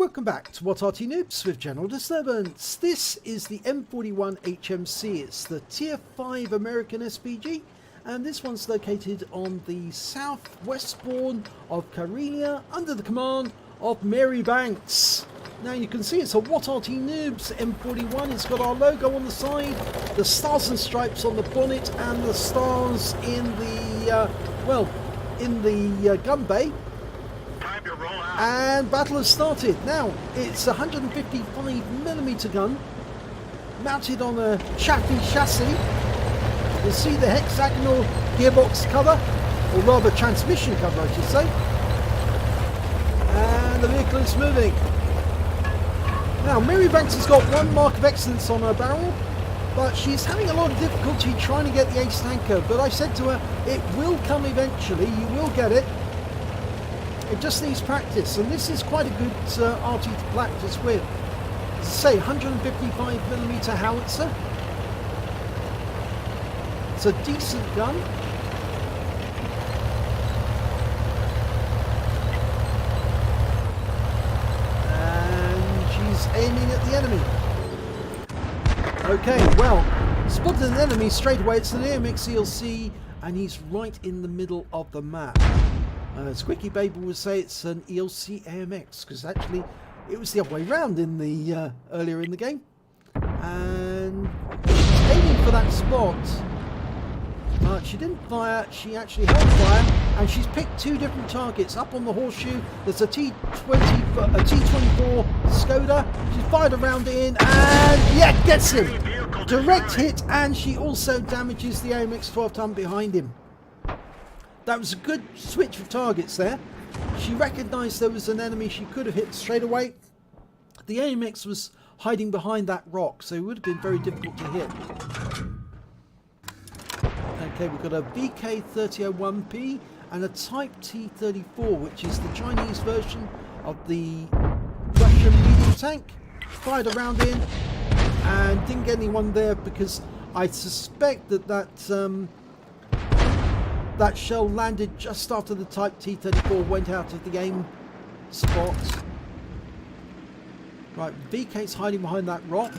Welcome back to What Arty Noobs with General Disturbance. This is the M41 HMC. It's the Tier 5 American SPG, and this one's located on the southwest spawn of Karelia under the command of Marybanks. Now you can see it's a What Arty Noobs M41. It's got our logo on the side, the stars and stripes on the bonnet, and the stars in the, gun bay. And battle has started. Now it's a 155mm gun mounted on a Chaffee chassis. You'll see the hexagonal gearbox cover, or rather transmission cover I should say, and the vehicle is moving. Now Marybanks has got one mark of excellence on her barrel, but she's having a lot of difficulty trying to get the ace tanker. But I said to her, it will come eventually, you will get it. It just needs practice, and this is quite a good Arty to practice with. As I say, 155mm howitzer. It's a decent gun. And she's aiming at the enemy. Okay, well, spotted an enemy straight away. It's an AMX ELC, and he's right in the middle of the map. Squeaky Baby would say it's an ELC AMX, because actually it was the other way round in the earlier in the game. And she's aiming for that spot, but she didn't fire. She actually held fire, and she's picked two different targets. Up on the horseshoe, there's a T24 Skoda. She fired a round in, and yeah, gets him. Direct hit, and she also damages the AMX 12 ton behind him. That was a good switch of targets there. She recognised there was an enemy she could have hit straight away. The AMX was hiding behind that rock, so it would have been very difficult to hit. Okay, we've got a VK3001P and a Type T34, which is the Chinese version of the Russian medium tank. Fired a round in and didn't get anyone there, because I suspect that shell landed just after the Type T34 went out of the aim spot. Right, VK's hiding behind that rock,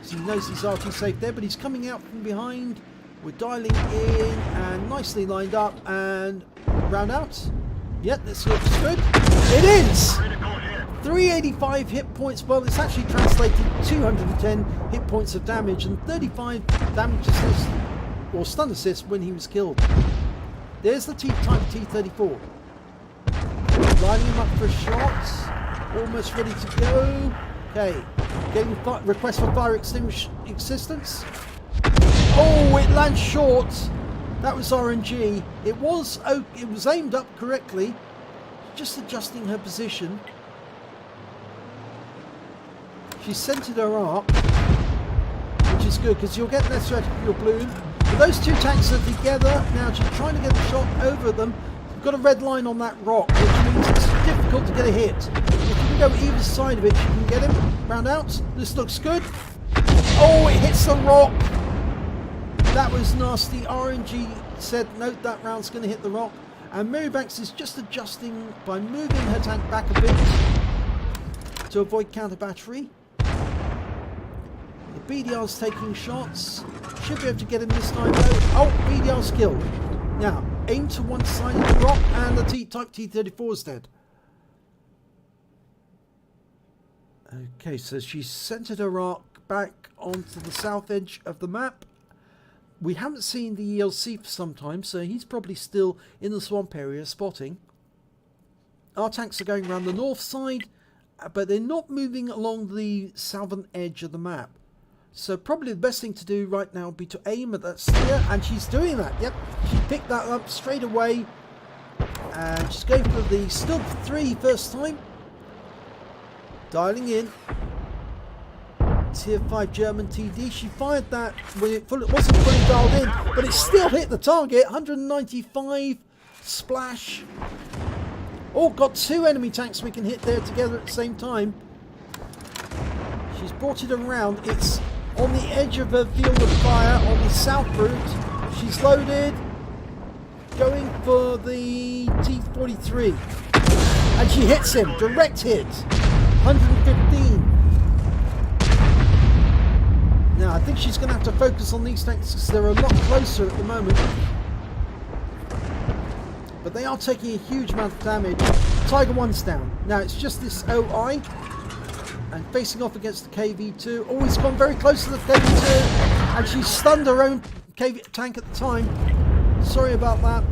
so he knows he's Arty safe there, but he's coming out from behind. We're dialing in and nicely lined up, and round out. Yep, this looks good. It is! 385 hit points. Well, it's actually translated 210 hit points of damage and 35 damage assist, or stun assist, when he was killed. There's the Type T34. Lining him up for a shot. Almost ready to go. Okay. Getting request for fire extinguish assistance. Oh, it lands short. That was RNG. It was aimed up correctly. Just adjusting her position. She centered her up, which is good, because you'll get less threat of your balloon. But those two tanks are together. Now she's trying to get a shot over them. You've got a red line on that rock, which means it's difficult to get a hit. If you can go either side of it, you can get him. Round out. This looks good. Oh, it hits the rock. That was nasty. RNG said, note, that round's going to hit the rock. And Marybanks is just adjusting by moving her tank back a bit to avoid counter battery. The BDR's taking shots. Should be able to get him this time though. Oh, BDR's killed. Now, aim to one side of the rock, and the Type T34 is dead. Okay, so she's centered her arc back onto the south edge of the map. We haven't seen the ELC for some time, so he's probably still in the swamp area spotting. Our tanks are going around the north side, but they're not moving along the southern edge of the map. So probably the best thing to do right now would be to aim at that steer, and she's doing that. Yep, she picked that up straight away, and she's going for the Stub 3 first time. Dialing in. Tier 5 German TD. She fired that when it wasn't fully dialed in, but it still hit the target. 195 splash. Oh, got two enemy tanks we can hit there together at the same time. She's brought it around. It's on the edge of her field of fire on the south route. She's loaded, going for the T43, and she hits him. Direct hit. 115. Now, I think she's going to have to focus on these tanks because they're a lot closer at the moment. But they are taking a huge amount of damage. Tiger 1's down. Now, it's just this OI. And facing off against the KV2. Oh, he's gone very close to the KV2. And she stunned her own KV tank at the time. Sorry about that.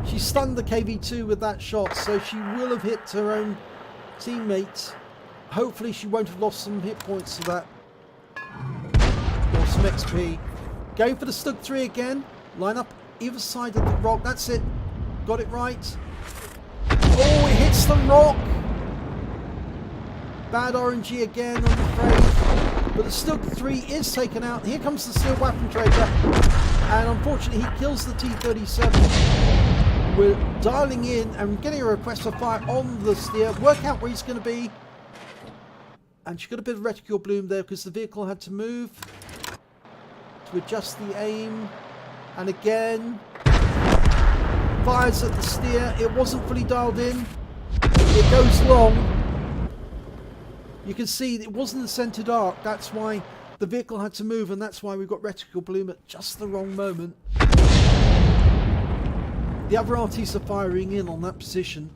She stunned the KV2 with that shot. So she will have hit her own teammate. Hopefully she won't have lost some hit points to that. Or some XP. Going for the Stug 3 again. Line up either side of the rock. That's it. Got it right. Oh, it hits the rock. Bad RNG again, I'm afraid. But the Stug 3 is taken out. Here comes the Steel Waffenträger. And unfortunately, he kills the T-37. We're dialing in and getting a request for fire on the steer. Work out where he's going to be. And she got a bit of reticule bloom there because the vehicle had to move to adjust the aim. And again, fires at the steer. It wasn't fully dialed in. It goes long. You can see it wasn't a centered arc. That's why the vehicle had to move, and that's why we got reticule bloom at just the wrong moment. The other RTs are firing in on that position.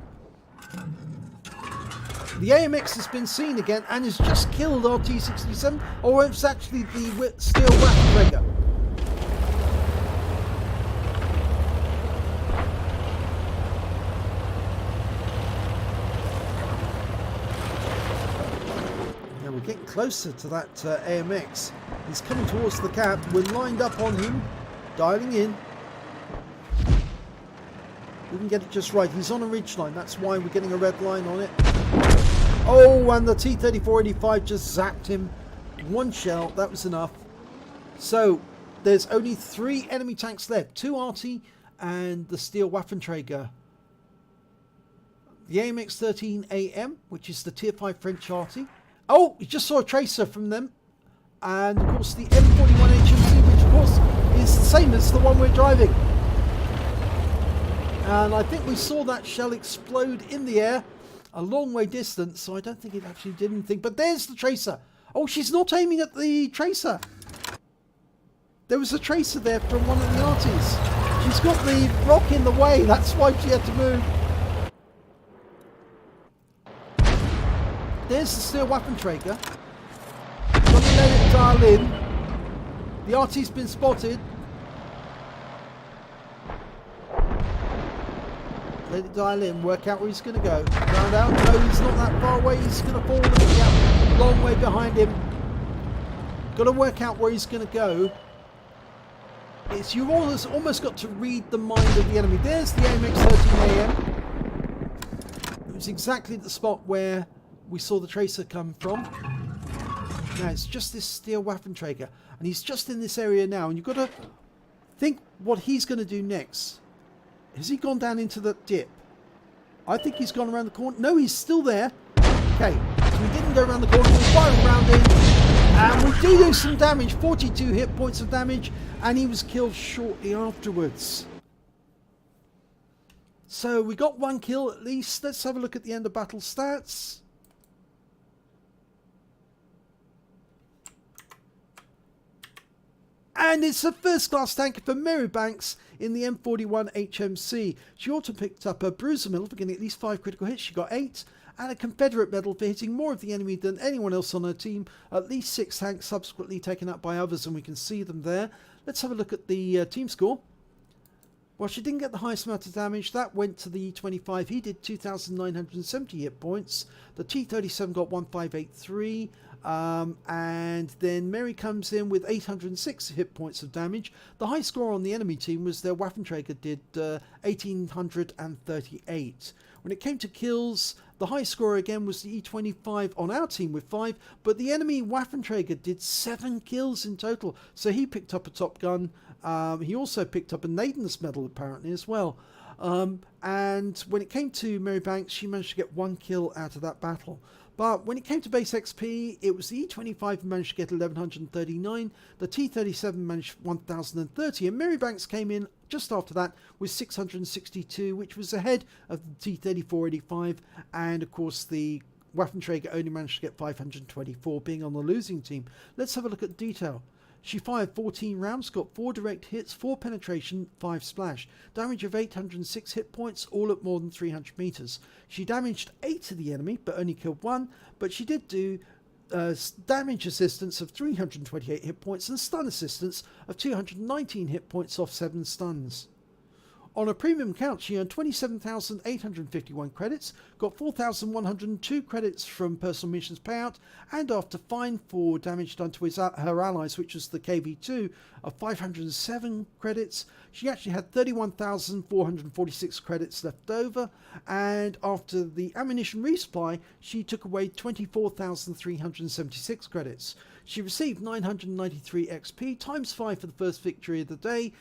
The AMX has been seen again and has just killed RT-67, or it's actually the Steel Waffenträger. Now we're getting closer to that AMX. He's coming towards the cap. We're lined up on him, dialing in. We can get it just right. He's on a ridge line. That's why we're getting a red line on it. Oh, and the T-34-85 just zapped him. One shell. That was enough. So, there's only 3 enemy tanks left. 2 Arty and the Steel Waffenträger. The AMX-13AM, which is the Tier 5 French Arty. Oh, you just saw a tracer from them. And, of course, the M41 HMC, which, of course, is the same as the one we're driving. And I think we saw that shell explode in the air a long way distance, so I don't think it actually did anything. But there's the tracer. Oh, she's not aiming at the tracer. There was a tracer there from one of the Arties. She's got the rock in the way. That's why she had to move. There's the Steel Waffenträger. Gonna let it dial in. The Arty's been spotted. Let it dial in, work out where he's going to go. Round out, no, he's not that far away, he's going to fall a long way behind him. Got to work out where he's going to go. You've almost got to read the mind of the enemy. There's the AMX-13AM. It was exactly the spot where we saw the tracer come from. Now it's just this Steel Waffenträger, and he's just in this area now, and you've got to think what he's going to do next. Has he gone down into the dip? I think he's gone around the corner. No, he's still there. Okay, so we didn't go around the corner. We fired around in. And we do some damage. 42 hit points of damage. And he was killed shortly afterwards. So we got 1 kill at least. Let's have a look at the end of battle stats. And it's a first class tanker for Marybanks in the M41 HMC. She also picked up a bruiser medal for getting at least 5 critical hits. She got 8. And a Confederate medal for hitting more of the enemy than anyone else on her team. At least 6 tanks subsequently taken out by others, and we can see them there. Let's have a look at the team score. Well, she didn't get the highest amount of damage. That went to the E25. He did 2,970 hit points. The T-37 got 1,583. And then Mary comes in with 806 hit points of damage. The high score on the enemy team was their Waffenträger did 1,838. When it came to kills, the high score again was the E25 on our team with 5, but the enemy Waffenträger did 7 kills in total. So he picked up a Top Gun. He also picked up a Naiden's medal apparently as well. And when it came to Marybanks, she managed to get 1 kill out of that battle. But when it came to base XP, it was the E25 who managed to get 1,139, the T-37 managed 1,030, and Marybanks came in just after that was 662, which was ahead of the T-3485, and of course the Waffenträger only managed to get 524, being on the losing team. Let's have a look at detail. She fired 14 rounds, got 4 direct hits, 4 penetration, 5 splash. Damage of 806 hit points, all at more than 300 meters. She damaged 8 of the enemy, but only killed 1. But she did do damage assistance of 328 hit points and stun assistance of 219 hit points off 7 stuns. On a premium count, she earned 27,851 credits, got 4,102 credits from personal missions payout, and after fine for damage done to her allies, which was the KV2 of 507 credits, she actually had 31,446 credits left over, and after the ammunition resupply, she took away 24,376 credits. She received 993 XP, times 5 for the first victory of the day,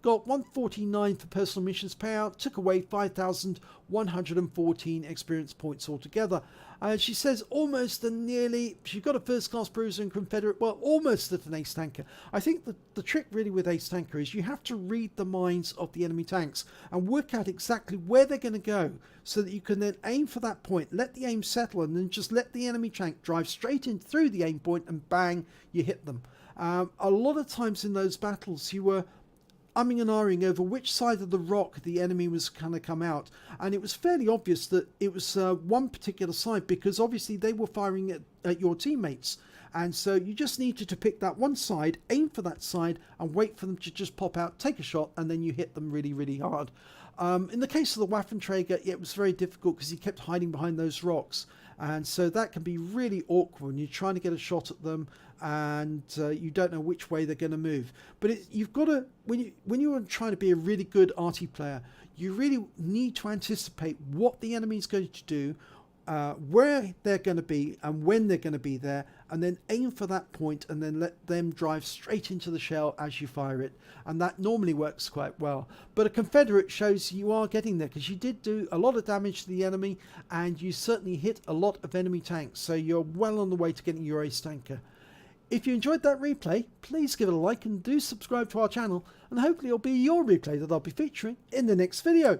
got 149 for personal missions payout, took away 5,114 experience points altogether. She says almost and nearly, she got a first class bruiser in Confederate, well, almost at an ace tanker. I think the trick really with ace tanker is you have to read the minds of the enemy tanks and work out exactly where they're going to go, so that you can then aim for that point, let the aim settle, and then just let the enemy tank drive straight in through the aim point and bang, you hit them. A lot of times in those battles you were umming and ahhing over which side of the rock the enemy was going to come out, and it was fairly obvious that it was one particular side, because obviously they were firing at your teammates, and so you just needed to pick that one side, aim for that side, and wait for them to just pop out, take a shot, and then you hit them really, really hard. In the case of the Waffenträger, it was very difficult because he kept hiding behind those rocks, and so that can be really awkward when you're trying to get a shot at them and you don't know which way they're going to move. But you've got to, when you're trying to be a really good Arty player, you really need to anticipate what the enemy is going to do, where they're going to be and when they're going to be there, and then aim for that point and then let them drive straight into the shell as you fire it, and that normally works quite well. But a Confederate shows you are getting there, because you did do a lot of damage to the enemy and you certainly hit a lot of enemy tanks, so you're well on the way to getting your ace tanker. If you enjoyed that replay, please give it a like and do subscribe to our channel, and hopefully it'll be your replay that I'll be featuring in the next video.